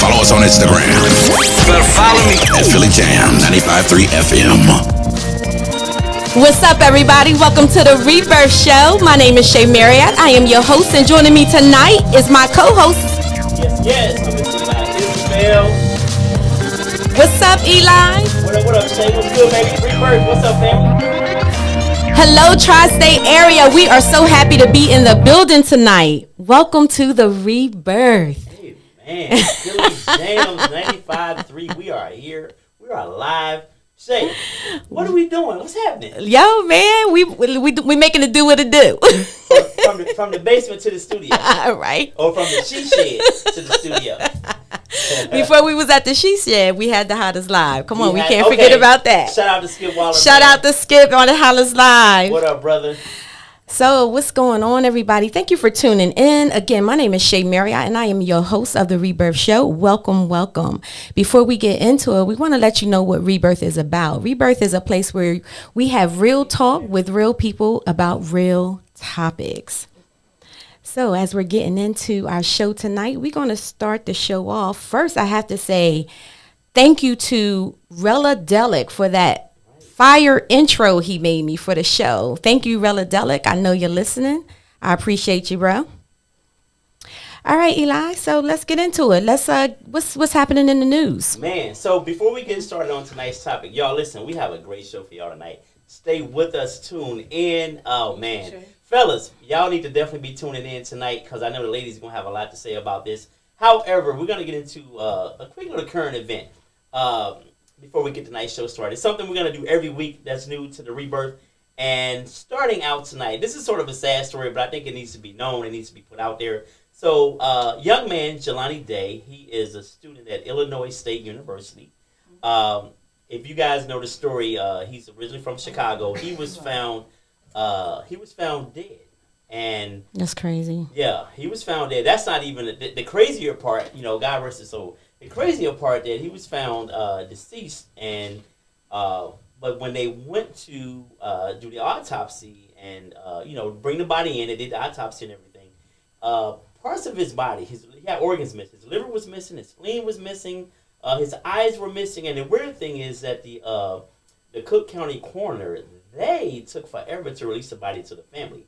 Follow us on Instagram. Better follow me at Philly Jam 95.3 FM. What's up, everybody? Welcome to the Rebirth Show. My name is Shay Marriott. I am your host, and joining me tonight is my co-host. Yes, I'm Isabel. What's up, Eli? What up, Shay? What's good, baby? Rebirth. What's up, family? Hello, Tri-State area. We are so happy to be in the building tonight. Welcome to the Rebirth. Hey, man. Philly Jamz 95.3. We are here. We are live. Shay, what are we doing? What's happening? Yo, man, we making it do what it do. From the basement to the studio. Right. Or from the she shed to the studio. Before we was at the she shed, we had the Hottest Live. Come on, we can't forget about that. Shout out to Skip Waller. Shout out to Skip on the Hottest Live. What up, brother? So what's going on, everybody? Thank you for tuning in. Again, my name is Shay Marriott, and I am your host of the Rebirth Show. Welcome, welcome. Before we get into it, we want to let you know what Rebirth is about. Rebirth is a place where we have real talk with real people about real topics. So as we're getting into our show tonight, we're going to start the show off. First, I have to say thank you to Reladelic for that fire intro he made me for the show. Thank you, Reladelic. I know you're listening. I appreciate you, bro. All right, Eli. So let's get into it. What's happening in the news? Man, so before we get started on tonight's topic, y'all listen, we have a great show for y'all tonight. Stay with us, tune in. Oh, man. Sure. Fellas, y'all need to definitely be tuning in tonight because I know the ladies are going to have a lot to say about this. However, we're going to get into a quick little current event before we get tonight's show started. It's something we're going to do every week that's new to the Rebirth. And starting out tonight, this is sort of a sad story, but I think it needs to be known. It needs to be put out there. So, young man, Jelani Day, he is a student at Illinois State University. If you guys know the story, he's originally from Chicago. He was found dead. And that's crazy. Yeah, he was found dead. That's not even the crazier part, God rest his soul. The crazier part that he was found deceased, and but when they went to do the autopsy and bring the body in, they did the autopsy and everything. Parts of his body, he had organs missing. His liver was missing. His spleen was missing. His eyes were missing. And the weird thing is that the Cook County coroner, they took forever to release the body to the family.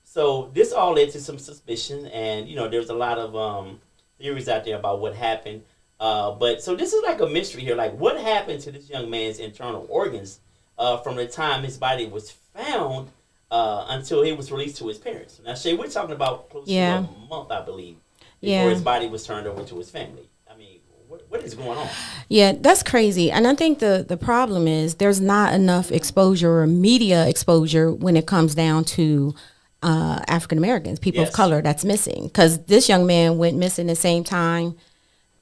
So this all led to some suspicion, and there's a lot of theories out there about what happened. But so this is like a mystery here. Like, what happened to this young man's internal organs from the time his body was found until he was released to his parents? Now, Shay, we're talking about close to a month, I believe, before his body was turned over to his family. I mean, what is going on? Yeah, that's crazy. And I think the problem is there's not enough exposure or media exposure when it comes down to African Americans, people of color that's missing. Because this young man went missing the same time.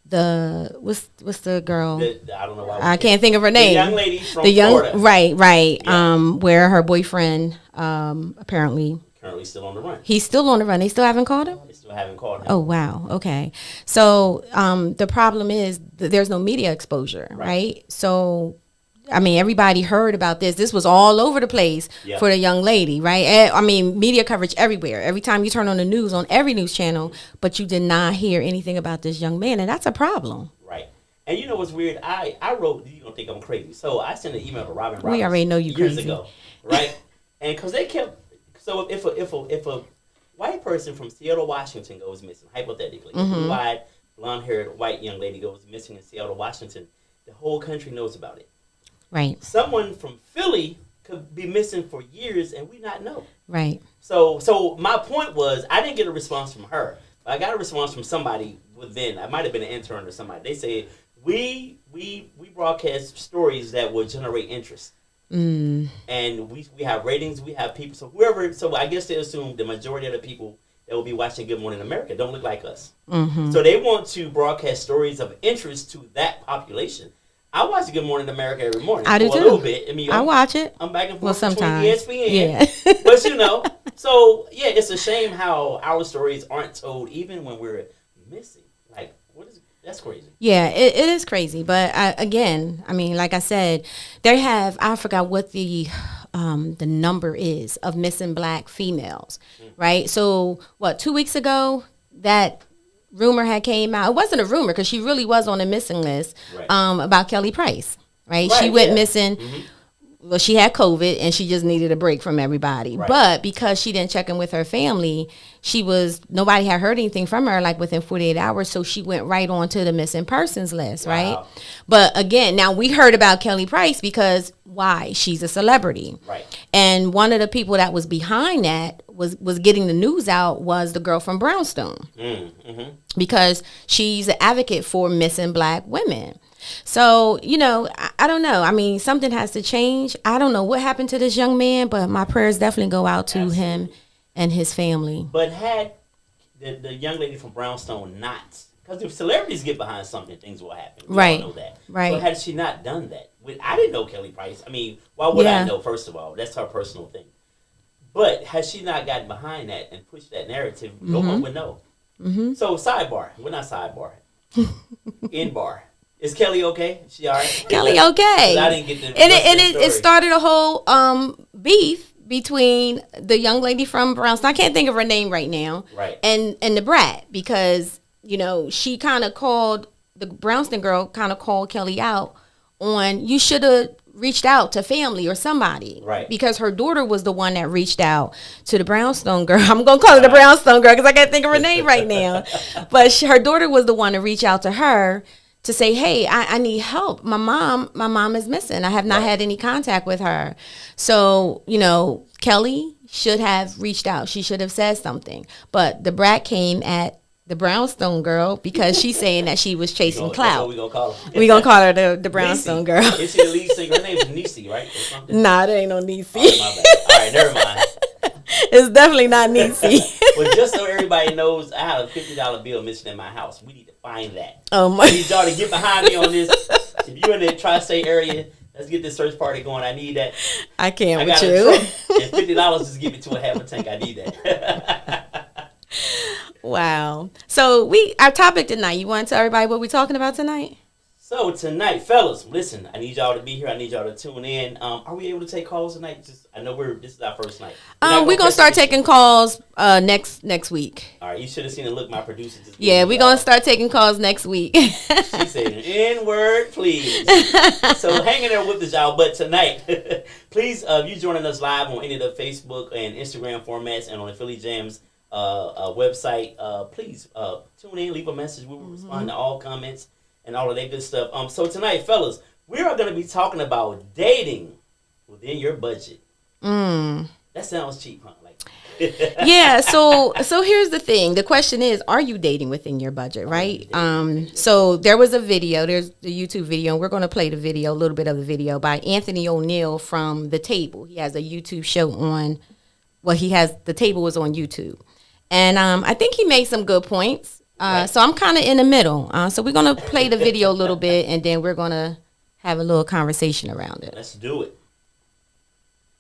What's the girl? I don't know why. I can't think of her name. The young lady from Florida. Right. Yeah. Where her boyfriend apparently currently still on the run. He's still on the run. They still haven't called him? They still haven't called him. Oh, wow. Okay. So the problem is there's no media exposure, right? So, I mean, everybody heard about this. This was all over the place for the young lady, right? I mean, media coverage everywhere. Every time you turn on the news, on every news channel, but you did not hear anything about this young man, and that's a problem. Right. And you know what's weird? I wrote, you're going to think I'm crazy. So I sent an email to Robin We already know you years crazy. ago, right? And because they kept, so if a white person from Seattle, Washington goes missing, hypothetically, a blue-eyed, blonde-haired white young lady goes missing in Seattle, Washington, the whole country knows about it. Right. Someone from Philly could be missing for years and we not know. Right. So my point was, I didn't get a response from her, but I got a response from somebody within. I might have been an intern or somebody. They said, we broadcast stories that will generate interest. And we have ratings, we have people. So whoever, so I guess they assume the majority of the people that will be watching Good Morning America don't look like us. So they want to broadcast stories of interest to that population. I watch Good Morning America every morning. I do too. A little bit. I mean, I watch it. I'm back and Well, forth sometimes. between ESPN. Yeah. But so yeah, it's a shame how our stories aren't told even when we're missing. Like, that's crazy. Yeah, it is crazy. But again, I mean, like I said, they have, I forgot what the number is of missing black females, right? So, 2 weeks ago, that rumor had came out. It wasn't a rumor because she really was on the missing list about Kelly Price, right? She went missing. Well, she had COVID and she just needed a break from everybody. Right. But because she didn't check in with her family, nobody had heard anything from her like within 48 hours. So she went right on to the missing persons list, right? But again, now we heard about Kelly Price because why? She's a celebrity. Right. And one of the people that was behind that was getting the news out was the girl from Brownstone. Because she's an advocate for missing black women. So, I don't know. I mean, something has to change. I don't know what happened to this young man, but my prayers definitely go out to him and his family. But had the young lady from Brownstone not, because if celebrities get behind something, things will happen. We all know that. Right. So had she not done that, I didn't know Kelly Price. I mean, why would I know, first of all? That's her personal thing. But had she not gotten behind that and pushed that narrative, no one would know. So sidebar. We're not sidebar. In bar. Is Kelly okay? She all right? Kelly okay. I didn't get the it started a whole beef between the young lady from Brownstone. I can't think of her name right now. Right. And the brat because, she kind of called, the Brownstone girl kind of called Kelly out on, you should have reached out to family or somebody. Right. Because her daughter was the one that reached out to the Brownstone girl. I'm going to call her the Brownstone girl because I can't think of her name right now. But her daughter was the one to reach out to her to say, hey, I need help. My mom is missing. I have not had any contact with her. So, Kelly should have reached out. She should have said something. But the brat came at the Brownstone girl because she's saying that she was chasing clout. That's what we're going to call her. We're going to call her the Brownstone girl. Is she the lead singer? Her name's Niecy, right? Or something? Nah, there ain't no Niecy. Oh, my bad. All right, never mind. It's definitely not Niecy. But just so everybody knows, I have a $50 bill missing in my house. We need to find that. Oh my! I need y'all to get behind me on this. If you're in the tri-state area, let's get this search party going. I need that. I can't with you. And $50 just give me to a half a tank. I need that. Wow. So our topic tonight. You want to tell everybody what we're talking about tonight? So tonight, fellas, listen. I need y'all to be here. I need y'all to tune in. Are we able to take calls tonight? I know this is our first night. We're gonna start taking calls next week. All right, you should have seen the look my producer just. Yeah, we're gonna start taking calls next week. She said, "N-word, please." So hang in there with us, y'all. But tonight, please, if you joining us live on any of the Facebook and Instagram formats and on the Philly Jamz website, please tune in, leave a message. We will respond to all comments and all of that good stuff. So tonight, fellas, we are going to be talking about dating within your budget. That sounds cheap, huh? Yeah. So here's the thing. The question is, are you dating within your budget, right? So there was a video. There's the YouTube video, and we're going to play the video, a little bit of the video by Anthony O'Neill from The Table. He has a YouTube show on. Well, The Table was on YouTube, and I think he made some good points. So I'm kind of in the middle. So we're going to play the video a little bit, and then we're going to have a little conversation around it. Let's do it.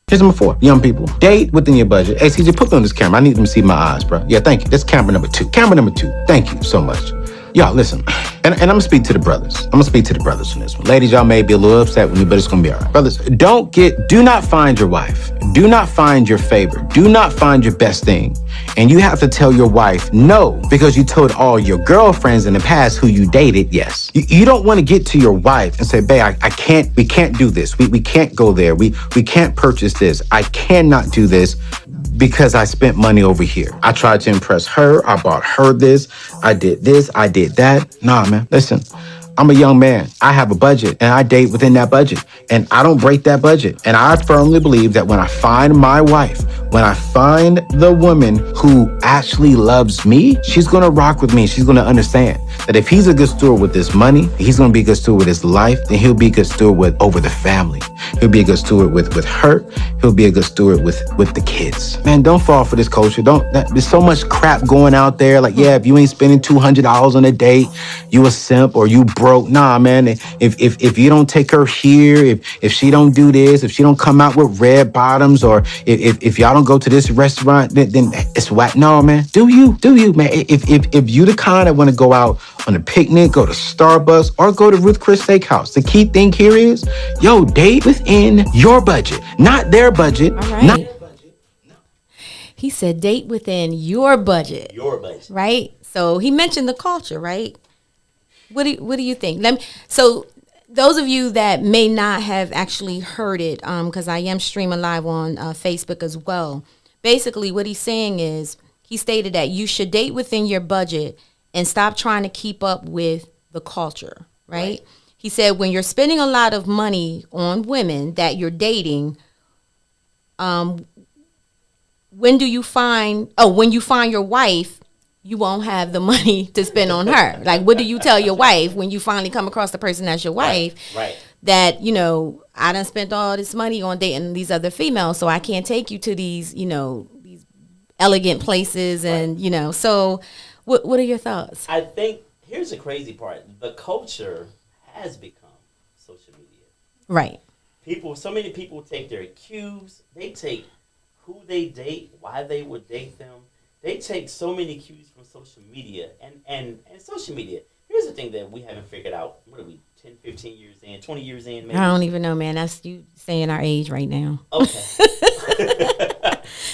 Here's number 4. Young people, date within your budget. Hey, CJ, put me on this camera. I need them to see my eyes, bro. Yeah, thank you. That's camera number 2. Camera number 2. Thank you so much. Y'all, listen. And I'm going to speak to the brothers. I'm going to speak to the brothers on this one. Ladies, y'all may be a little upset with me, but it's going to be all right. Brothers, do not find your wife. Do not find your favorite. Do not find your best thing. And you have to tell your wife no, because you told all your girlfriends in the past who you dated yes. You don't want to get to your wife and say, babe, we can't do this. We can't go there. We can't purchase this. I cannot do this because I spent money over here. I tried to impress her. I bought her this. I did this. I did that. Nah, man, listen. I'm a young man. I have a budget and I date within that budget and I don't break that budget. And I firmly believe that when I find my wife, when I find the woman who actually loves me, she's going to rock with me. She's going to understand. that if he's a good steward with his money, he's going to be a good steward with his life, then he'll be a good steward over the family. He'll be a good steward with her. He'll be a good steward with the kids. Man, don't fall for this culture. There's so much crap going out there. Like, yeah, if you ain't spending $200 on a date, you a simp or you broke. Nah, man. If you don't take her here, if she don't do this, if she don't come out with red bottoms, or if y'all don't go to this restaurant, then it's whack. No, man. Do you, man? If you the kind that want to go out on a picnic, go to Starbucks, or go to Ruth Chris Steakhouse, the key thing here is, date within your budget, not their budget. All right. He said date within your budget. Your budget. Right? So he mentioned the culture, right? What do you think? So those of you that may not have actually heard it, because I am streaming live on Facebook as well. Basically, what he's saying is, he stated that you should date within your budget and stop trying to keep up with the culture, right? He said when you're spending a lot of money on women that you're dating, when you find your wife, you won't have the money to spend on her. Like, what do you tell your wife when you finally come across the person that's your wife? Right. That, I done spent all this money on dating these other females, so I can't take you to these, these elegant places. And, so what are your thoughts? I think here's the crazy part. The culture has become social media. Right. So many people take their cues. They take who they date, why they would date them. They take so many cues from social media. And social media, here's the thing that we haven't figured out. What are we, 10, 15 years in, 20 years in, maybe? I don't even know, man. That's you saying our age right now. Okay.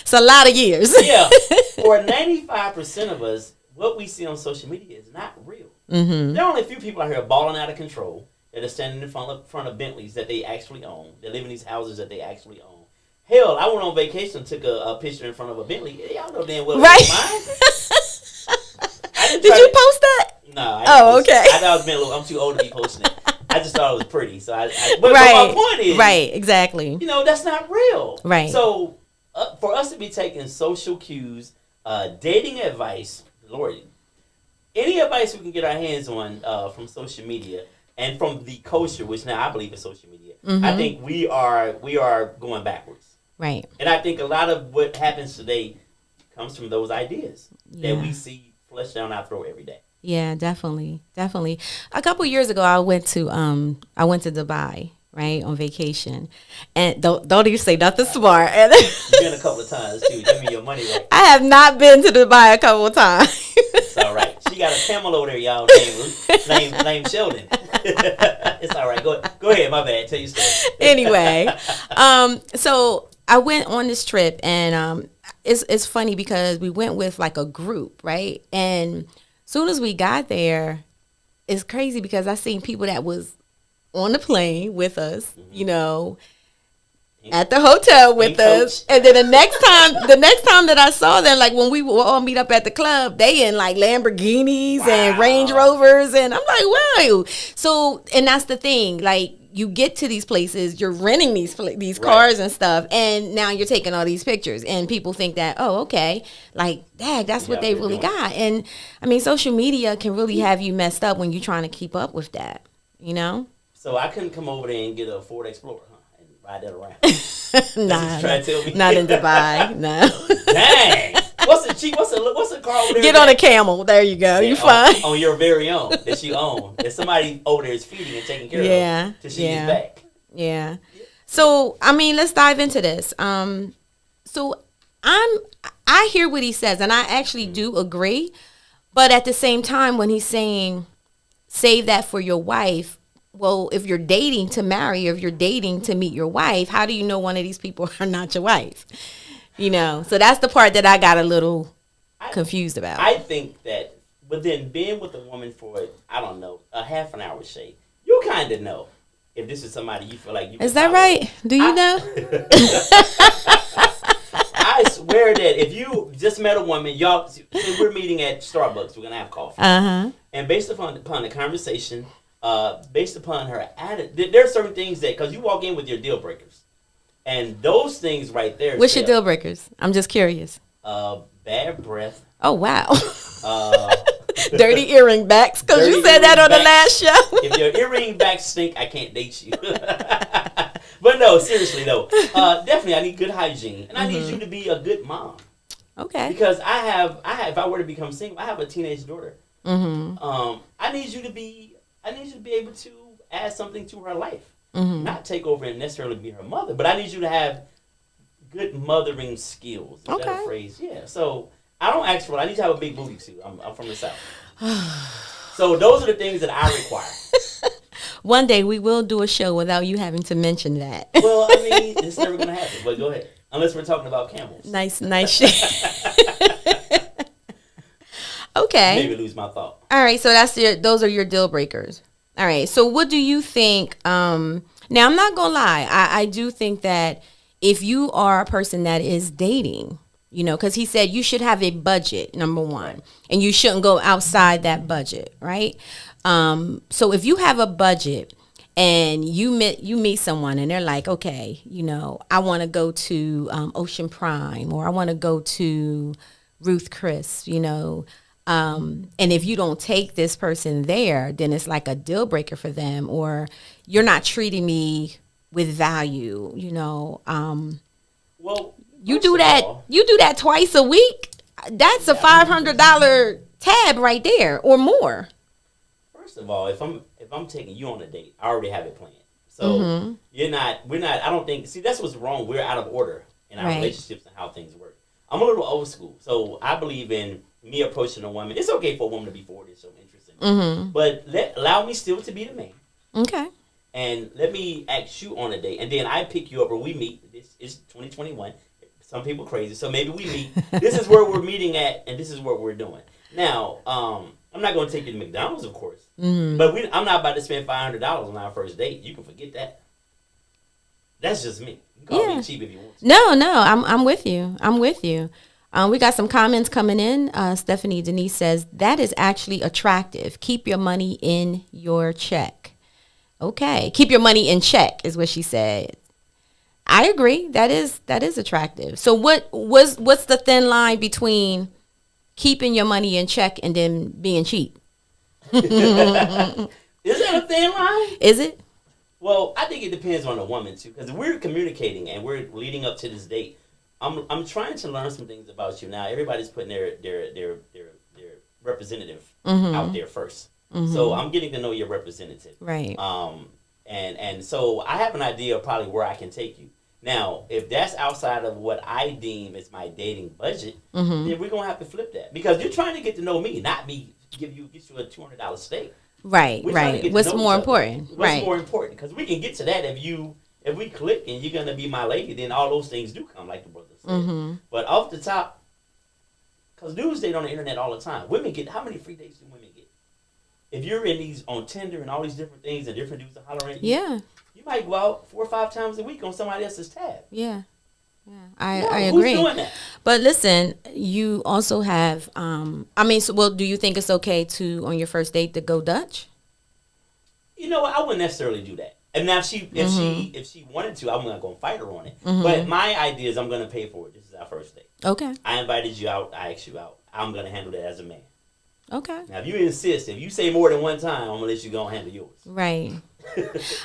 It's a lot of years. Yeah. For 95% of us, what we see on social media is not real. Mm-hmm. There are only a few people out here balling out of control that are standing in front of Bentleys that they actually own. They live in these houses that they actually own. Hell, I went on vacation and took a picture in front of a Bentley. Y'all know damn well it was mine. Did you post that? No. I didn't post it. Okay. I thought it was I'm too old to be posting it. I just thought it was pretty. So but my point is, right, exactly. That's not real. Right. So for us to be taking social cues, dating advice, Lord, any advice we can get our hands on from social media and from the culture, which now I believe is social media, I think we are going backwards. Right. And I think a lot of what happens today comes from those ideas that we see flushed down our throat every day. Yeah, definitely. A couple years ago, I went to Dubai, right, on vacation, and don't even say nothing smart. And You've been a couple of times too. Give me your money back. I have not been to Dubai a couple of times. It's all right. She got a camel over there, y'all. Named Sheldon. It's all right. Go ahead. My bad. Tell your story. Anyway, so I went on this trip, and it's funny because we went with like a group, right? And soon as we got there, it's crazy because I seen people that was on the plane with us, at the hotel with us. And then the next time that I saw them, like when we will all meet up at the club, they in like Lamborghinis and Range Rovers. And I'm like, wow. So, and that's the thing, like you get to these places, you're renting these cars and stuff, and now you're taking all these pictures, and people think that, oh, okay, like, dang, that's what they really got. And I mean, social media can really have you messed up when you're trying to keep up with that, So I couldn't come over there and get a Ford Explorer, huh? And ride that around. Not in Dubai, no. Dang. What's the car over there? Get on a camel. There you go. You fine. On your very own that you own. That somebody over there is feeding and taking care of till she gets back. Yeah. So, I mean, let's dive into this. So I hear what he says, and I actually do agree. But at the same time, when he's saying save that for your wife, well, if you're dating to marry, or if you're dating to meet your wife, how do you know one of these people are not your wife? So that's the part that I got a little confused about. I think that, but then being with a woman for, I don't know, a half an hour shade, you kind of know if this is somebody you feel like you. Is that right? Do you know? I swear that if you just met a woman, y'all, we're meeting at Starbucks, we're gonna have coffee, and based upon the conversation, based upon her attitude, there are certain things that, because you walk in with your deal breakers. And those things right there. What's your deal breakers? I'm just curious. Bad breath. Oh, wow. Dirty earring backs, because you said that on the last show. If your earring backs stink, I can't date you. But no, seriously though, definitely I need good hygiene, and I need you to be a good mom. Okay. Because I have, if I were to become single, I have a teenage daughter. I need you to be able to add something to her life, not take over and necessarily be her mother, but I need you to have good mothering skills. Is that a phrase? Yeah. So I don't ask for it. I need to have a big booty too. I'm from the South. So those are the things that I require. One day we will do a show without you having to mention that. Well, I mean, it's never going to happen, but go ahead. Unless we're talking about camels. Nice shit. Okay. Maybe lose my thought. All right, so those are your deal breakers. All right, so what do you think? Now, I'm not going to lie. I do think that if you are a person that is dating, because he said you should have a budget, number one, and you shouldn't go outside that budget, right? So if you have a budget and you meet someone and they're like, okay, I want to go to Ocean Prime, or I want to go to Ruth Chris, and if you don't take this person there, then it's like a deal breaker for them, or you're not treating me with value, Well, you do that twice a week. That's a $500 tab right there or more. First of all, if I'm taking you on a date, I already have it planned. So we're not, I don't think, see, that's what's wrong. We're out of order in our relationships and how things work. I'm a little old school. So I believe in me approaching a woman. It's okay for a woman to be 40 or so interesting. But allow me still to be the man. Okay. And let me ask you on a date. And then I pick you up or we meet. This is 2021. Some people crazy. So maybe we meet. This is where we're meeting at, and this is what we're doing. Now, I'm not going to take you to McDonald's, of course. But I'm not about to spend $500 on our first date. You can forget that. That's just me. You can call me cheap if you want to. No, I'm with you. We got some comments coming in. Stephanie Denise says, that is actually attractive. Keep your money in your check. Okay. Keep your money in check is what she said. I agree. That is attractive. So what's the thin line between keeping your money in check and then being cheap? Is that a thin line? Is it? Well, I think it depends on the woman too, because we're communicating and we're leading up to this date. I'm trying to learn some things about you now. Everybody's putting their representative out there first, so I'm getting to know your representative. Right. And so I have an idea of probably where I can take you. Now, if that's outside of what I deem as my dating budget, then we're gonna have to flip that, because you're trying to get to know me, not me get you a $200 steak. Right. What's more important? What's more important? Because we can get to that if we click and you're gonna be my lady, then all those things do come, like the brother said. But off the top, because dudes date on the internet all the time. Women get, how many free dates do women get? If you're in these on Tinder and all these different things and different dudes are hollering at you, you might go out 4 or 5 times a week on somebody else's tab. Yeah. I agree. Who's doing that? But listen, you also have do you think it's okay to, on your first date, to go Dutch? You know what? I wouldn't necessarily do that. And now if she wanted to, I'm not going to fight her on it. But my idea is I'm going to pay for it. This is our first date. Okay. I invited you out. I asked you out. I'm going to handle that as a man. Okay. Now, if you insist, if you say more than one time, I'm going to let you go and handle yours. Right.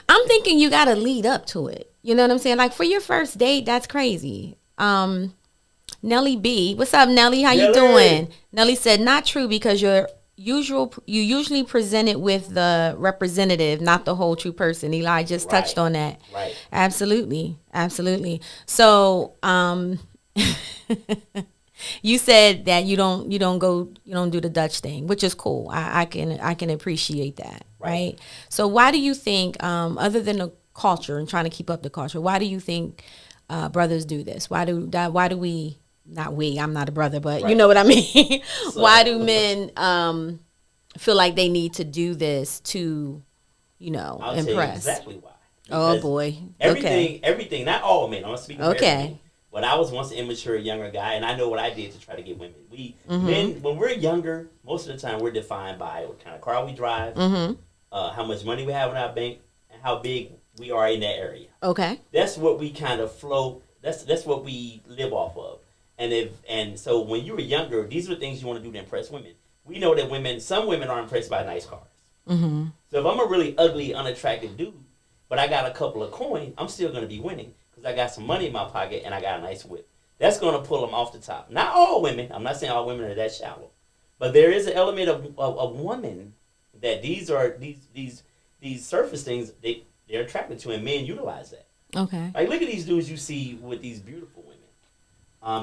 I'm thinking you got to lead up to it. You know what I'm saying? Like, for your first date, that's crazy. Nelly B. What's up, Nelly? How you doing? Nelly said, not true, because you usually present it with the representative, not the whole true person. Eli just touched on that. Right. Absolutely. So, you said that you don't do the Dutch thing, which is cool. I can appreciate that. Right. So why do you think, other than the culture and trying to keep up the culture, why do you think brothers do this? Why do we? Not we. I'm not a brother, but you know what I mean. So, why do men feel like they need to do this to, I'll impress? Tell you exactly why. Oh boy. Everything. Not all men. I'm not speaking for everything. But I was once an immature, younger guy, and I know what I did to try to get women. Men, when we're younger, most of the time we're defined by what kind of car we drive, how much money we have in our bank, and how big we are in that area. Okay. That's what we kind of float. That's what we live off of. And so when you were younger, these are the things you want to do to impress women. we know that some women are impressed by nice cars. Mm-hmm. So if I'm a really ugly, unattractive dude, but I got a couple of coins, I'm still going to be winning because I got some money in my pocket and I got a nice whip. That's going to pull them off the top. Not all women. I'm not saying all women are that shallow, but there is an element of women that these surface things they're attracted to, and men utilize that. Okay. Like, look at these dudes you see with these beautiful women,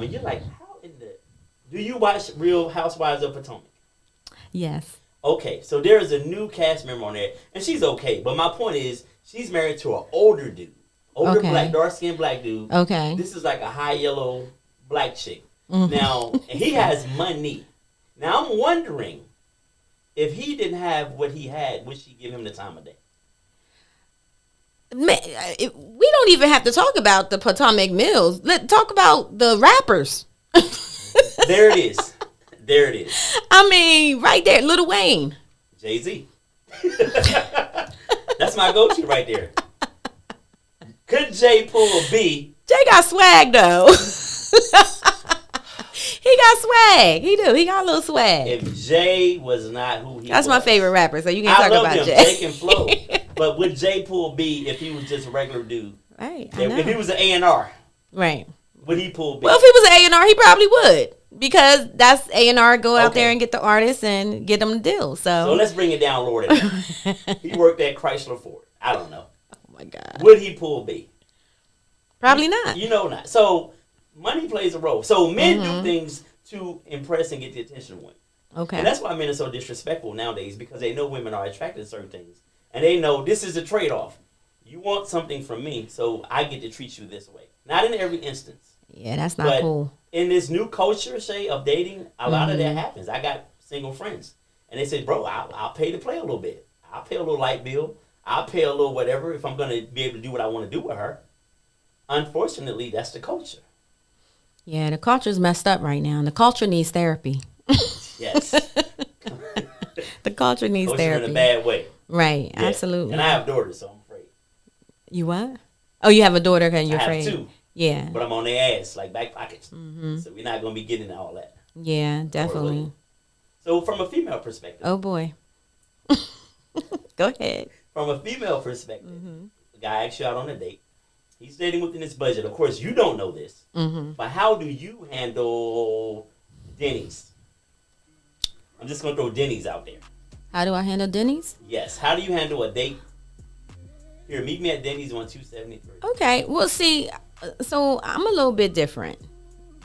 and you're like, how in the? Do you watch Real Housewives of Potomac? Yes. Okay, so there is a new cast member on there, and she's okay. But my point is, she's married to an older dude, dark-skinned black dude. Okay. This is like a high yellow black chick. Mm-hmm. Now, he has money. Now, I'm wondering if he didn't have what he had, would she give him the time of day? Man, we don't even have to talk about the Potomac Mills. Let's talk about the rappers. There it is. There it is. I mean, right there, Lil Wayne. Jay-Z. That's my go-to right there. Could Jay pull a B? Jay got swag, though. He got swag. He do. He got a little swag. If Jay was not who he That's was. my favorite rapper, so you can't talk about him. Jay. Jay can flow. But would Jay pull B if he was just a regular dude? Right. If he was an A&R. Right. Would he pull B? Well, if he was an A&R, he probably would. Because that's A&R, go out there and get the artists and get them the deal. So let's bring it down lower than that. He worked at Chrysler Ford. I don't know. Oh, my God. Would he pull B? Probably not. You know not. So money plays a role. So men do things to impress and get the attention of women. Okay. And that's why men are so disrespectful nowadays, because they know women are attracted to certain things. And they know this is a trade-off. You want something from me, so I get to treat you this way. Not in every instance. Yeah, that's not cool. In this new culture, Shay, of dating, a lot of that happens. I got single friends. And they say, bro, I'll pay to play a little bit. I'll pay a little light bill. I'll pay a little whatever if I'm going to be able to do what I want to do with her. Unfortunately, that's the culture. Yeah, the culture's messed up right now. And the culture needs therapy. Yes. The culture needs therapy. in a bad way. Right, Yeah. absolutely. And I have daughters, so I'm afraid. You what? Oh, you have a daughter and you're afraid. I have two. Yeah. But I'm on their ass, like back pockets. Mm-hmm. So we're not going to be getting all that. Yeah, definitely. So from a female perspective. Oh, boy. Go ahead. From a female perspective, the guy asks you out on a date. He's dating within his budget. Of course, you don't know this. But how do you handle Denny's? I'm just going to throw Denny's out there. How do I handle Denny's? Yes. How do you handle a date? Here, meet me at Denny's on 273. Okay. Well, see, so I'm a little bit different.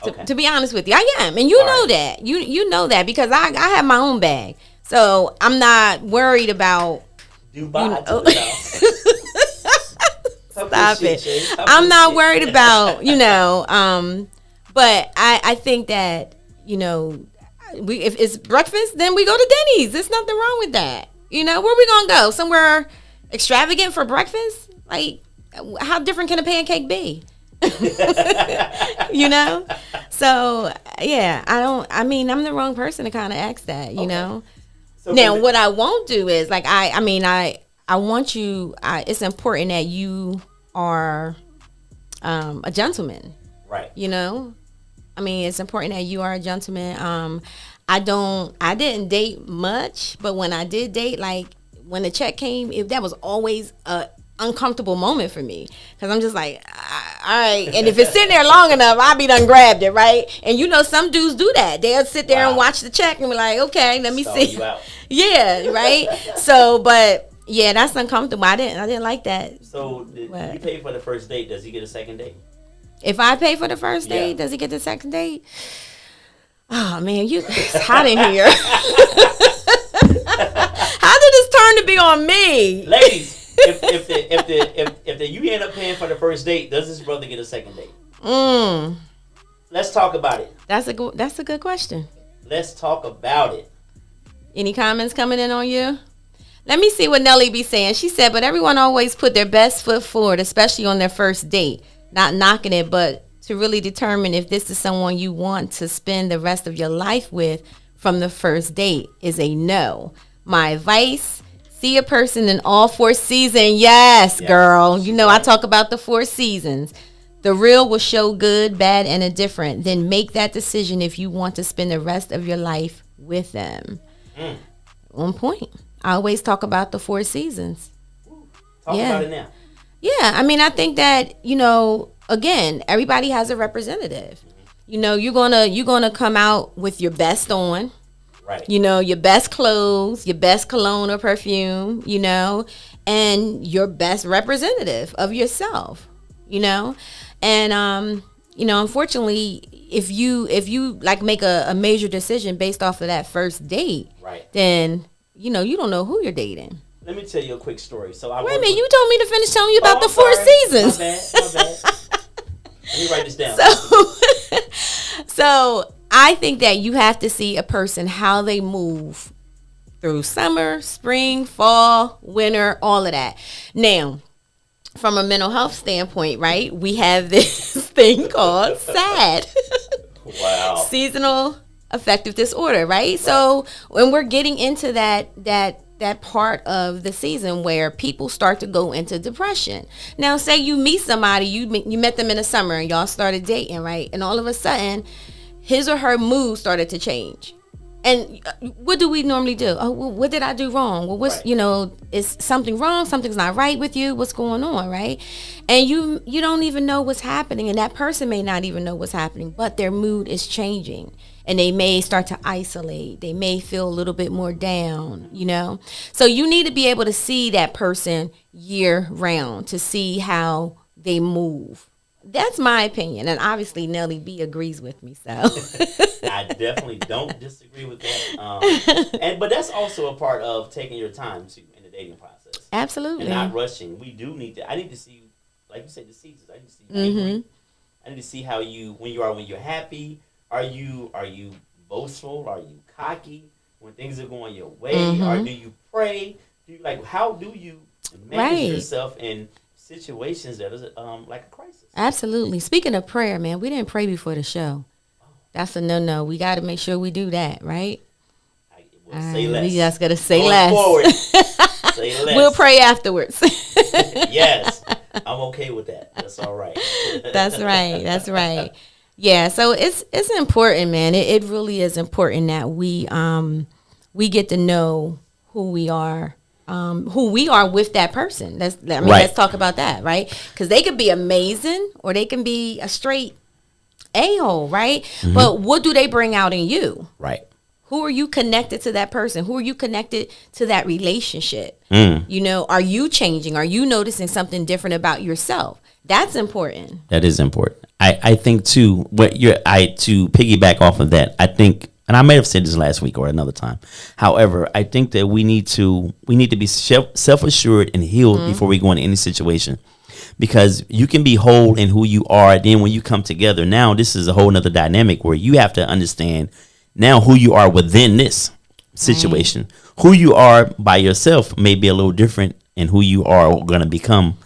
Okay. To be honest with you, I am, and you know that. You know that because I have my own bag, so I'm not worried about. Dubai. Stop it. I'm not worried about but I think that if it's breakfast, then we go to Denny's. There's nothing wrong with that. Where we gonna go? Somewhere extravagant for breakfast? Like, how different can a pancake be? So yeah, I'm the wrong person to kind of ask that, So now what I won't do is like, I want you, it's important that you are a gentleman, right? It's important that you are a gentleman. I didn't date much, but when I did date, like when the check came, that was always a uncomfortable moment for me, because I'm just like, all right, and if it's sitting there long enough, I'll be done grabbed it, right? And some dudes do that. They'll sit there and watch the check and be like, okay, let me see. Yeah, right. So, but yeah, that's uncomfortable. I didn't like that. So you pay for the first date, does he get a second date? If I pay for the first date, does he get the second date? Oh man, it's hot in here. How did this turn to be on me? Ladies, if you end up paying for the first date, does his brother get a second date? Let's talk about it. That's a good question. Let's talk about it. Any comments coming in on you? Let me see what Nelly be saying. She said, but everyone always put their best foot forward, especially on their first date. Not knocking it, but to really determine if this is someone you want to spend the rest of your life with from the first date is a no. My advice, see a person in all 4 seasons. Yes, girl. I talk about the 4 seasons. The real will show good, bad, and indifferent. Then make that decision if you want to spend the rest of your life with them. On point. I always talk about the 4 seasons. Talk about it now. Yeah, I mean, I think that, again, everybody has a representative. You're gonna come out with your best on. Right. Your best clothes, your best cologne or perfume, and your best representative of yourself, And unfortunately, if you like make a major decision based off of that first date, right, then you don't know who you're dating. Let me tell you a quick story. So wait a minute, you told me to finish telling you about the 4 seasons. My bad. Let me write this down. So I think that you have to see a person, how they move through summer, spring, fall, winter, all of that. Now, from a mental health standpoint, right, we have this thing called SAD. Wow. Seasonal affective disorder, right? So when we're getting into that part of the season where people start to go into depression. Now, say you meet somebody, you met them in the summer and y'all started dating, right? And all of a sudden, his or her mood started to change. And what do we normally do? Oh, well, what did I do wrong? Well, what's, is something wrong? Something's not right with you. What's going on, right? And you don't even know what's happening. And that person may not even know what's happening, but their mood is changing. And they may start to isolate. They may feel a little bit more down, So you need to be able to see that person year round to see how they move. That's my opinion. And obviously Nelly B agrees with me, so. I definitely don't disagree with that. But that's also a part of taking your time too in the dating process. Absolutely. And not rushing. We do I need to see, like you said, the seasons. I need to see you angry. I need to see how when you're happy. Are you boastful? Are you cocky when things are going your way? Or do you pray? How do you manage yourself in situations that is like a crisis? Absolutely. Speaking of prayer, man, we didn't pray before the show. That's a no. We got to make sure we do that, right? Say less. We just got to say Going less. Forward, say less. We'll pray afterwards. Yes, I'm okay with that. That's all right. That's right. Yeah, so it's important, man. It really is important that we get to know who we are with that person. Let's talk about that, right? Because they could be amazing or they can be a straight a-hole, right? Mm-hmm. But what do they bring out in you? Right. Who are you connected to that person? Who are you connected to that relationship? Are you changing? Are you noticing something different about yourself? That's important. That is important. I think too, to piggyback off of that, I think, and I may have said this last week or another time. However, I think that we need to be self-assured and healed before we go into any situation. Because you can be whole in who you are. Then when you come together, now this is a whole nother dynamic where you have to understand now who you are within this situation. Who you are by yourself may be a little different in who you are going to become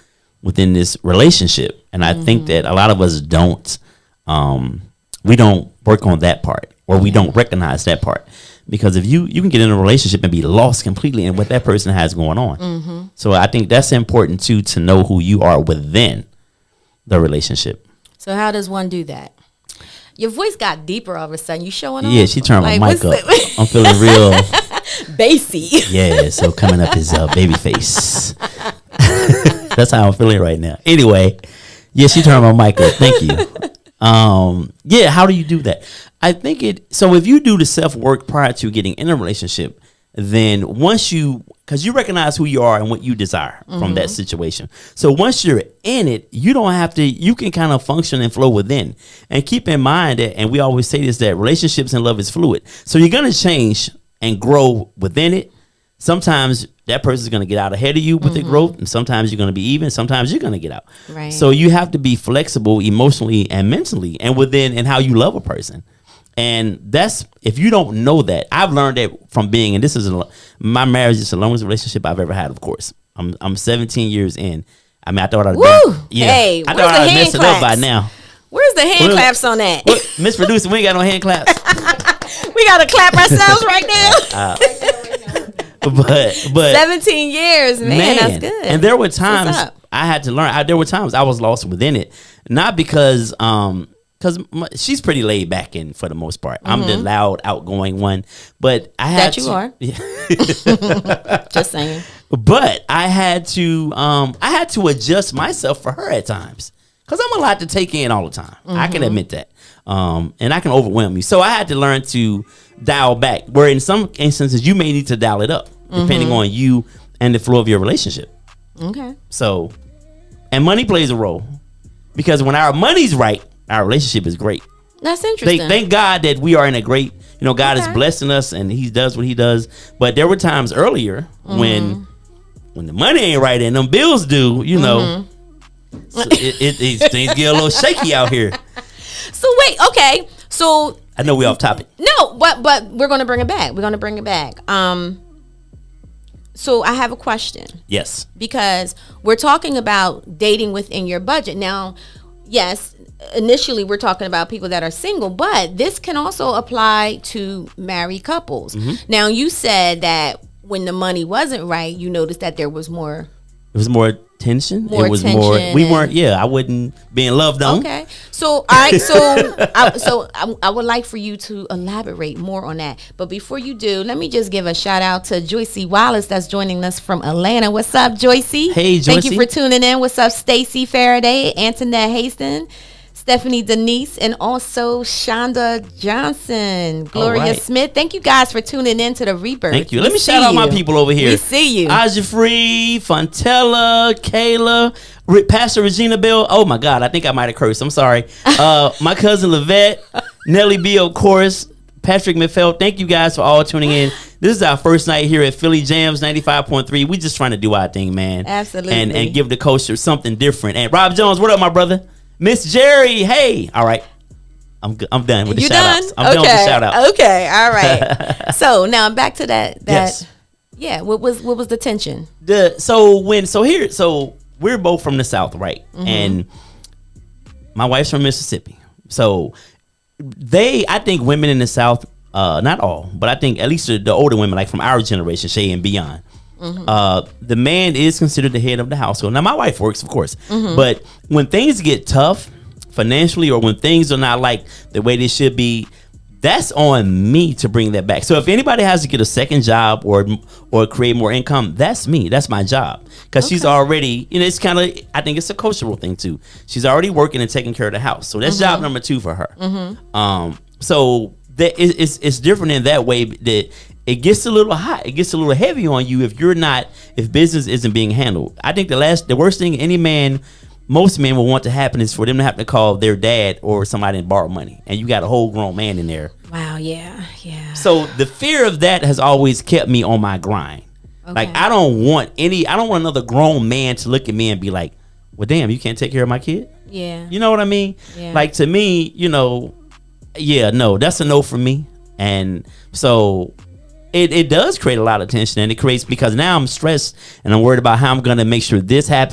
within this relationship. And I think that a lot of us don't work on that part, or we don't recognize that part. Because if you can get in a relationship and be lost completely in what that person has going on. So I think that's important too, to know who you are within the relassy. So how does one do that? Your voice got deeper all of a sudden. You showing off? Yeah, she turned my mic up. I'm feeling real bassy. Yeah, so coming up is baby face. That's how I'm feeling right now. Anyway, yeah, she turned my mic up. Thank you. Yeah, how do you do that? I think so if you do the self-work prior to getting in a relationship, then because you recognize who you are and what you desire from that situation. So once you're in it, you don't have to, you can kind of function and flow within. And keep in mind that, and we always say this, that relationships and love is fluid. So you're going to change and grow within it. Sometimes that person's going to get out ahead of you with the growth, and sometimes you're going to be even, sometimes you're going to get out. Right. So you have to be flexible emotionally and mentally and within and how you love a person. And that's, if you don't know that, I've learned that from being, and this is my marriage is the longest relationship I've ever had, of course. I'm 17 years in. I mean, I thought I'd Hey, I thought I'd messed it up by now. Where's the hand claps on that? Miss Producer, we ain't got no hand claps. We got to clap ourselves right now. But 17 years, man, that's good. And there were times I had to learn. There were times I was lost within it, not because because she's pretty laid back in for the most part. I'm the loud, outgoing one, but I had That you are. Just saying. But I had to adjust myself for her at times because I'm a lot to take in all the time. I can admit that, and I can overwhelm you. So I had to learn to dial back. Where in some instances you may need to dial it up depending on you and the flow of your relationship. Okay. So, and money plays a role because when our money's right, our relationship is great. That's interesting. Thank God that we are in a great, God is blessing us and he does what he does. But there were times earlier when the money ain't right and them bills do, so things get a little shaky out here. So wait, okay. So I know we off topic. No, but we're going to bring it back. We're going to bring it back. So I have a question. Yes. Because we're talking about dating within your budget. Now, yes, initially we're talking about people that are single, but this can also apply to married couples. Now, you said that when the money wasn't right, you noticed that there was more. It was more tension. More it was tension more. We weren't. I wasn't being loved on. Okay. So all right. So I would like for you to elaborate more on that. But before you do, let me just give a shout out to Joycey Wallace that's joining us from Atlanta. What's up, Joycey? Hey, Joycey. Thank you for tuning in. What's up, Stacy Faraday, Antoinette Haston, Stephanie Denise, and also Shonda Johnson, Gloria Smith. Thank you guys for tuning in to the Rebirth. Thank you. Let me shout out my people over here. We see you. Aja Free, Fontella, Kayla, Pastor Regina Bell. Oh my God, I think I might have cursed. I'm sorry. My cousin Lavette, Nelly B, of course, Patrick Miffel. Thank you guys for all tuning in. This is our first night here at Philly Jamz 95.3. We just trying to do our thing, man. Absolutely. And give the culture something different. And Rob Jones, what up, my brother? Miss Jerry, hey. All right. I'm done with the shout outs. I'm done with the shout outs. Okay, all right. So now back to that. Yes. Yeah, what was the tension? So we're both from the South, right? And my wife's from Mississippi. So I think women in the South, not all, but I think at least the older women, like from our generation, Shay and beyond, the man is considered the head of the household. Now, my wife works, of course, but when things get tough financially or when things are not like the way they should be, that's on me to bring that back. So if anybody has to get a second job or create more income, that's me. That's my job. Because she's already, it's kind of, I think it's a cultural thing too. She's already working and taking care of the house. So that's job number 2 for her. So that it's different in that way that it gets a little hot. It gets a little heavy on you if business isn't being handled. I think the worst thing most men will want to happen is for them to have to call their dad or somebody and borrow money. And you got a whole grown man in there. Wow, yeah. So the fear of that has always kept me on my grind. Okay. Like I don't want another grown man to look at me and be like, well, damn, you can't take care of my kid? Yeah. You know what I mean? Yeah. Like to me, no, that's a no for me. And so it does create a lot of tension, and it creates, because now I'm stressed and I'm worried about how I'm going to make sure this happens.